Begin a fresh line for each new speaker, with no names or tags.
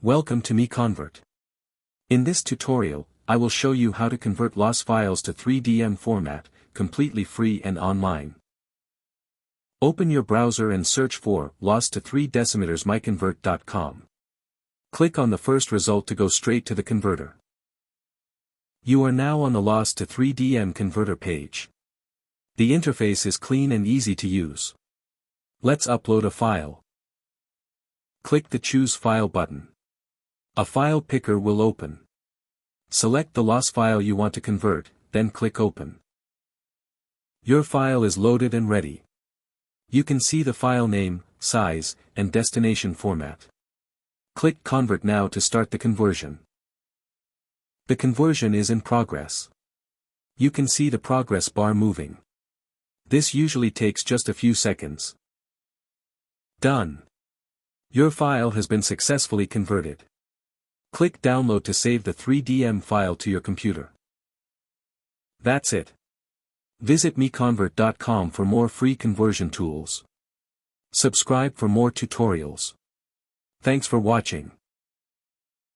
Welcome to MiConvert. In this tutorial, I will show you how to convert loss files to 3DM format, completely free and online. Open your browser and search for loss to 3 decimeters MiConvert.com. Click on the first result to go straight to the converter. You are now on the loss to 3DM converter page. The interface is clean and easy to use. Let's upload a file. Click the Choose File button. A file picker will open. Select the loss file you want to convert, then click Open. Your file is loaded and ready. You can see the file name, size, and destination format. Click Convert now to start the conversion. The conversion is in progress. You can see the progress bar moving. This usually takes just a few seconds. Done. Your file has been successfully converted. Click Download to save the 3DM file to your computer. That's it. Visit MiConvert.com for more free conversion tools. Subscribe for more tutorials. Thanks for watching.